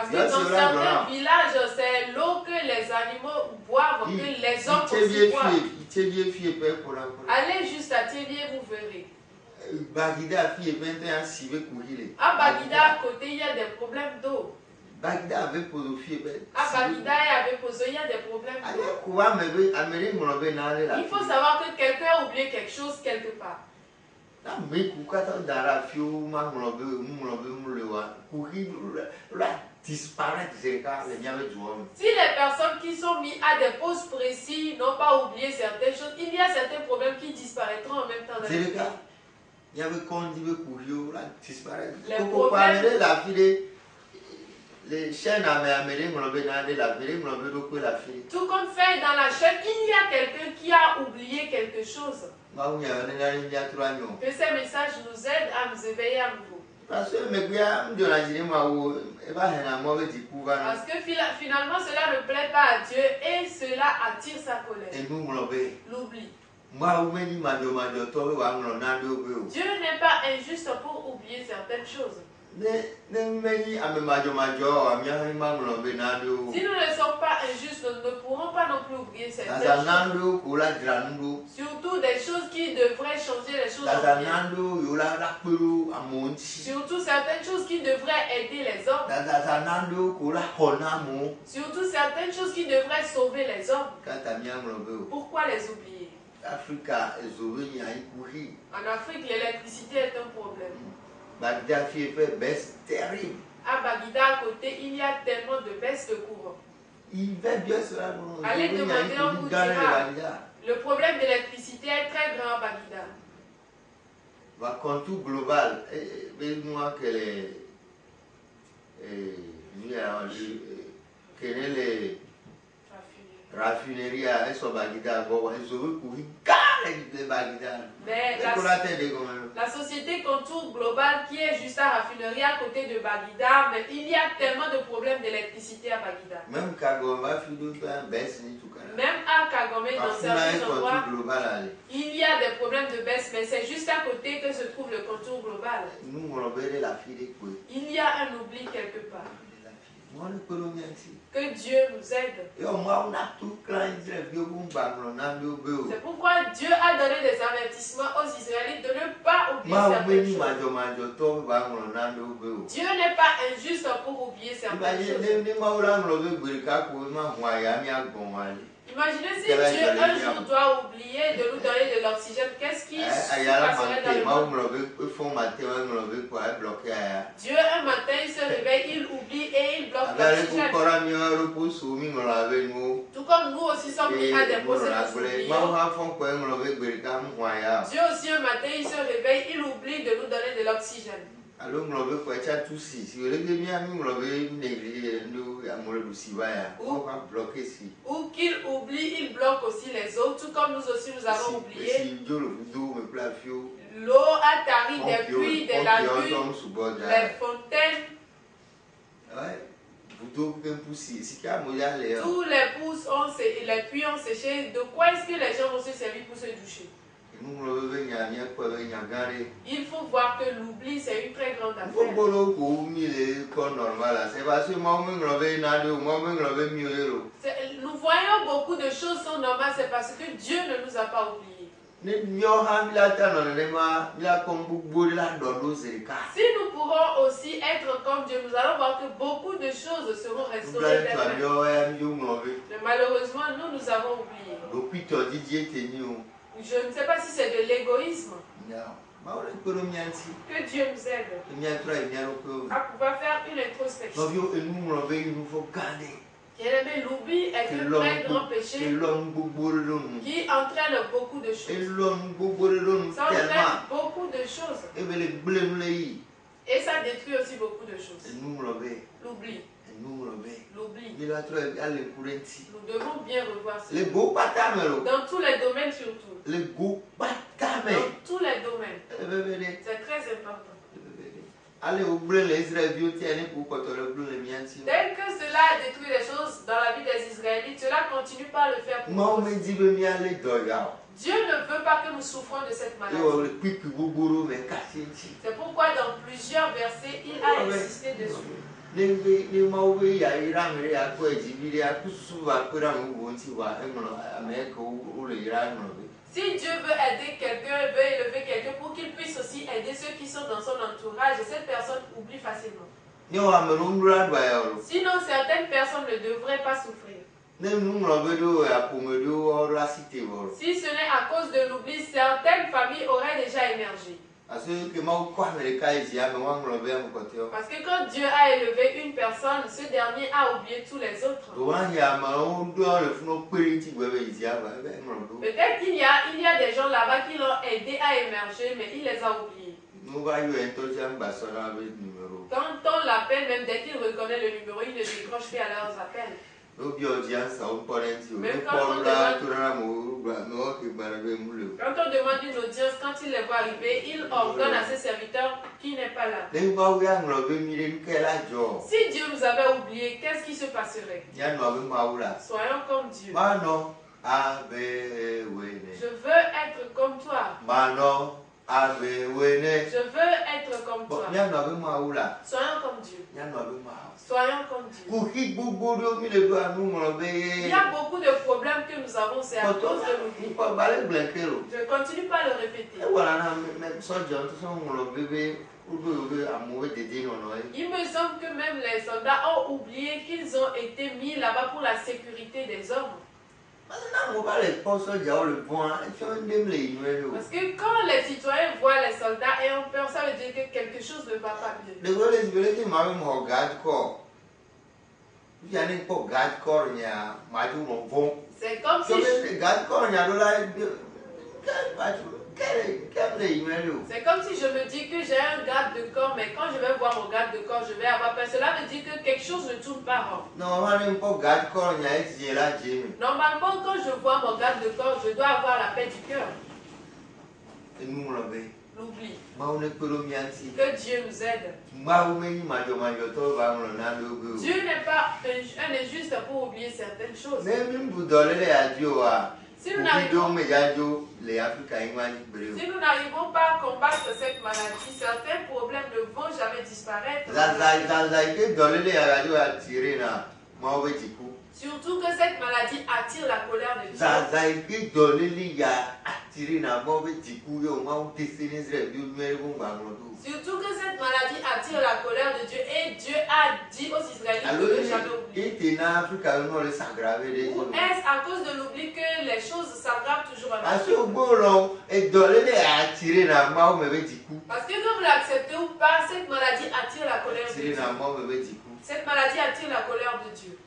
que dans certains villages, c'est l'eau que les animaux boivent, que les hommes aussi boivent. Allez juste à Thiévié, vous verrez. À Bagida, à côté, il y a des problèmes d'eau. À Bagida et avec Pozo, il y a des problèmes d'eau. Il faut savoir que quelqu'un a oublié quelque chose quelque part. Si les personnes qui sont mises à des postes précis n'ont pas oublié certaines choses, il y a certains problèmes qui disparaîtront en même temps dans le pays. Les problèmes. Les chaînes tout comme fait dans la chaîne, il y a quelqu'un qui a oublié quelque chose. Que ces messages nous aident à nous éveiller à nouveau. Parce que finalement cela ne plaît pas à Dieu et cela attire sa colère. L'oubli. Dieu n'est pas injuste pour oublier certaines choses. Si nous ne sommes pas injustes, nous ne pourrons pas non plus oublier certaines choses. Surtout des choses qui devraient changer les choses en bien. Surtout certaines choses qui devraient aider les hommes. Surtout certaines choses qui devraient sauver les hommes. Pourquoi les oublier? En Afrique, l'électricité est un problème. Bagdad fait baisse terrible. À Bagdad, à côté, il y a tellement de baisse de courant. Allez demander, on vous dira. Le problème d'électricité est très grand à Bagdad. Va contour global, moi que les raffineries elles sont Bagdad, elles ont couru de Bagdad. Mais la société Contour Global qui est juste à raffinerie à côté de Bagdad, mais il y a tellement de problèmes d'électricité à Bagdad. Même Kagome, même à Kagome, dans certains endroits, il y a des problèmes de baisse, mais c'est juste à côté que se trouve le Contour Global. Il y a un oubli quelque part. Que Dieu nous aide. C'est pourquoi Dieu a donné des avertissements aux Israélites de ne pas oublier certaines choses. Dieu n'est pas injuste pour oublier certaines choses. Imaginez si Dieu un jour doit oublier de nous donner de l'oxygène, qu'est-ce qui se passerait dans le monde? Dieu un matin il se réveille, il oublie et il bloque l'oxygène. Tout comme nous aussi sommes mis à des procès d'oublier. Dieu aussi un matin il se réveille, il oublie de nous donner de l'oxygène. Ou qu'il oublie, il bloque aussi les autres, tout comme nous aussi nous avons oublié. L'eau a tari des puits, des lagunes, les fontaines. Tous les puits ont séché. De quoi est-ce que les gens vont se servir pour se doucher? Il faut voir que l'oubli c'est une très grande affaire. Nous voyons beaucoup de choses sont normales, c'est parce que Dieu ne nous a pas oubliés. Si nous pourrons aussi être comme Dieu, nous allons voir que beaucoup de choses seront restaurées. Mais malheureusement, nous avons oublié. Je ne sais pas si c'est de l'égoïsme. Que Dieu nous aide à pouvoir faire une introspection. L'oubli est un très grand péché qui entraîne beaucoup de choses. Ça entraîne beaucoup de choses. Et ça détruit aussi beaucoup de choses. L'oubli. Nous devons bien revoir ça. Dans tous les domaines surtout. Dans tous les domaines. C'est très important. Dès que cela a détruit les choses dans la vie des Israélites, cela continue pas à le faire pour nous. Dieu ne veut pas que nous souffrons de cette maladie. C'est pourquoi dans plusieurs versets, il a insisté dessus. Si Dieu veut aider quelqu'un, veut élever quelqu'un pour qu'il puisse aussi aider ceux qui sont dans son entourage, cette personne oublie facilement. Sinon, certaines personnes ne devraient pas souffrir. Si ce n'est à cause de l'oubli, certaines familles auraient déjà émergé. Parce que quand Dieu a élevé une personne, ce dernier a oublié tous les autres. Peut-être qu'il y a des gens là-bas qui l'ont aidé à émerger, mais il les a oubliés. Quand on l'appelle, même dès qu'il reconnaît le numéro, il ne décroche plus à leurs appels. Même quand on demande une audience, quand il les voit arriver, il ordonne à ses serviteurs qui n'est pas là. Si Dieu nous avait oubliés, qu'est-ce qui se passerait? Soyons comme Dieu. Je veux être comme toi. Je veux être comme toi. Soyons comme Dieu. Soyons comme Dieu. Il y a beaucoup de problèmes que nous avons, c'est à cause de l'oubli. Je ne continue pas à le répéter. Il me semble que même les soldats ont oublié qu'ils ont été mis là-bas pour la sécurité des hommes. Parce que quand les citoyens voient les soldats et ont peur, ça veut dire que quelque chose ne va pas bien. C'est comme si je me dis que j'ai un garde de corps, mais quand je vais voir mon garde de corps, je vais avoir peur. Cela veut dire que quelque chose ne tourne pas rond. Normalement, quand je vois mon garde de corps, je dois avoir la paix du cœur. L'oubli. Que Dieu nous aide. Dieu n'est pas un injuste pour oublier certaines choses. Si nous n'arrivons pas à combattre cette maladie, certains problèmes ne vont jamais disparaître. Surtout que cette maladie attire la colère de Dieu. Surtout que cette maladie attire la colère de Dieu et Dieu a dit aux Israélites de ne jamais oublier. Ou est-ce à cause de l'oubli que les choses s'aggravent toujours en Afrique? Parce que que vous l'acceptez ou pas, cette maladie attire la colère de Dieu. Cette maladie attire la colère de Dieu.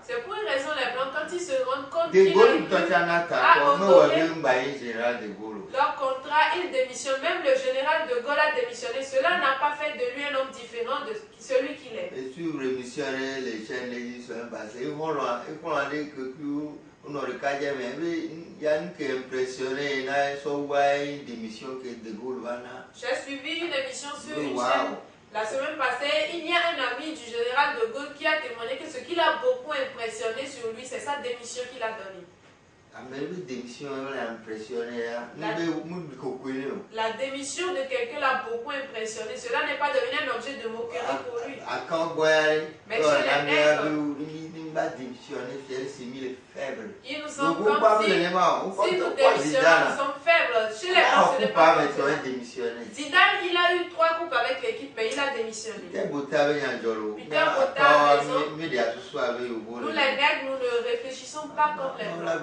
C'est pour une raison les Blancs, quand ils se rendent compte qu'ils n'arrivent plus à honorer leur contrat, ils démissionnent. Même le général de Gaulle a démissionné. Cela n'a pas fait de lui un homme différent de celui qu'il est. Et sur rémissionner, les chaînes ils sont passés. Ils vont j'ai suivi une émission sur une chaîne la semaine passée. Il y a un ami du général de Gaulle qui a témoigné que ce qui l'a beaucoup impressionné sur lui, c'est sa démission qu'il a donnée. La démission de quelqu'un l'a beaucoup impressionné. Cela n'est pas devenu un objet de moquerie pour lui. Mais chez les nègres, ils nous sont comme si nous démissionnons, nous sommes faibles. Chez les gens, ce n'est pas Zidane, il a eu 3 coupes avec l'équipe, mais il a démissionné. Peter Botha a raison. Nous les nègres, nous ne réfléchissons pas comme les blancs.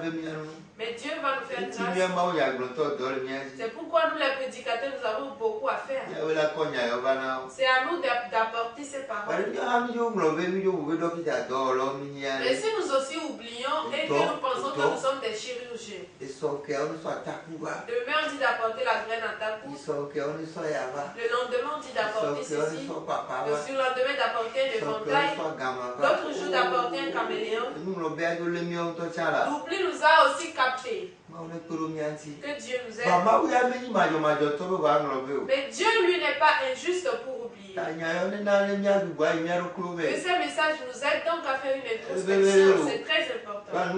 Mais Dieu va nous faire grâce. C'est pourquoi nous les prédicateurs, nous avons beaucoup à faire. C'est à nous d'apporter ces paroles. Et si nous aussi oublions et que nous pensons que nous sommes des chirurgiens, demain on dit d'apporter la graine à Takou, le lendemain on dit d'apporter ceci, le surlendemain d'apporter un éventail, l'autre jour d'apporter un caméléon. L'oubli nous a aussi capté. Que Dieu nous aide. Mais Dieu lui n'est pas injuste pour oublier. Que ces messages nous aident donc à faire une introspection. C'est très important. Parce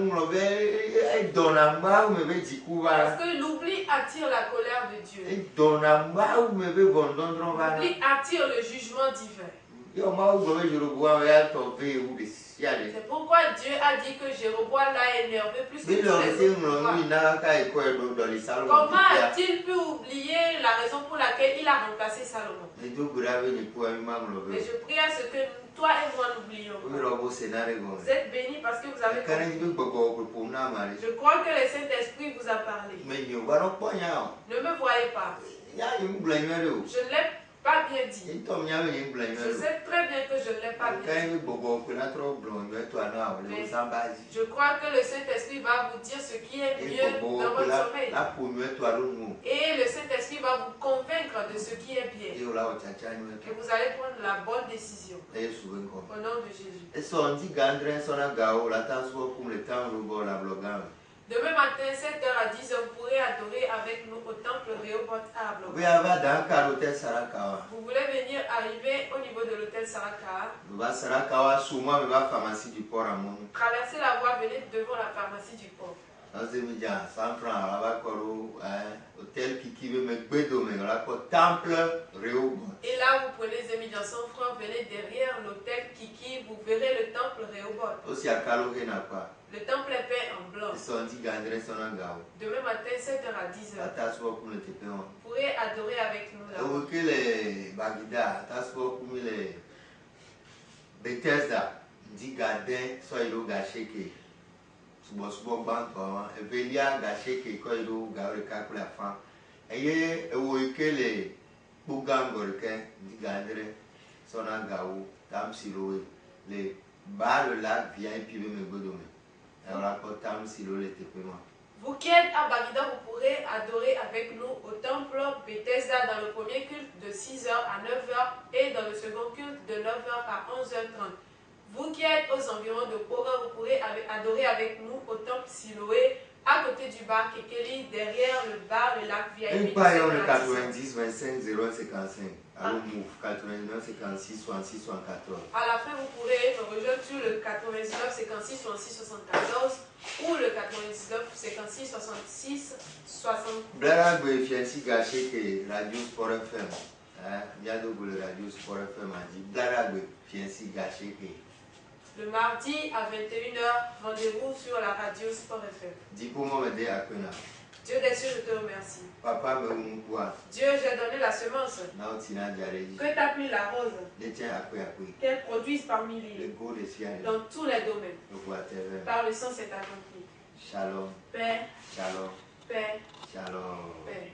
que l'oubli attire la colère de Dieu. L'oubli attire le jugement divin. C'est pourquoi Dieu a dit que Jéroboam l'a énervé plus que tous les autres. Comment a-t-il pu oublier la raison pour laquelle il a remplacé Salomon? Mais je prie à ce que toi et moi n'oublions pas. Vous êtes bénis parce que vous avez compris. Je crois que le Saint-Esprit vous a parlé. Ne me voyez pas. Je ne l'ai pas bien dit. Je sais très bien que je ne l'ai pas bien dit. Mais je crois que le Saint-Esprit va vous dire ce qui est mieux dans votre sommeil. Et le Saint-Esprit va vous convaincre de ce qui est bien. Et vous allez prendre la bonne décision. Au nom de Jésus. Demain matin, 7h à 10h, vous pourrez adorer avec nous au temple Rehoboth à Bloga. Vous voulez venir arriver au niveau de l'hôtel Sarakawa. Traversez la voie, venez devant la pharmacie du port. Et là, vous prenez les émigrants 100 francs, venez derrière l'hôtel Kiki, vous verrez le temple Rehoboth. Le temple est peint en blanc. Demain matin, 7h à 10h. Vous pourrez adorer avec nous là. Bethesda, dit Gardin, soit il a gâché que. Subo banto, Evelia gâché que quand il a gâché pour la fin. Et il y a les Bougangorke, dit Gardin, son angaou, Tam Silo, les balles là, vient et puis me godome. Alors, rapport Tam Silo, les tépéments. Vous qui êtes à Bagida, vous pourrez adorer avec nous au temple Bethesda dans le premier culte de 6h à 9h et dans le second culte de 9h à 11h30. Vous qui êtes aux environs de Pora, vous pourrez adorer avec nous au temple Siloé, à côté du bar Kekeli, derrière le bar Le Lac VIP. Et pas le 90 25 01 55. Alors move 99 56 66 74. À la fin, vous pourrez me rejoindre sur le 99 56 66 74 ou le 99 56 66 60. Blague Fianci gâché que Radio Sport FM. Il y a le Radio Sport FM a dit Blague Fianci gâché que. Le mardi à 21h, rendez-vous sur la radio Sport FM. Dis pour moi m'aider à Kona. Dieu des cieux, je te remercie. Papa me moukoua. Dieu, j'ai donné la semence. Que tu as pris la rose. Qu'elle produise parmi les dans tous les domaines. Par le sang, c'est accompli. Shalom. Paix. Shalom. Paix. Shalom. Paix.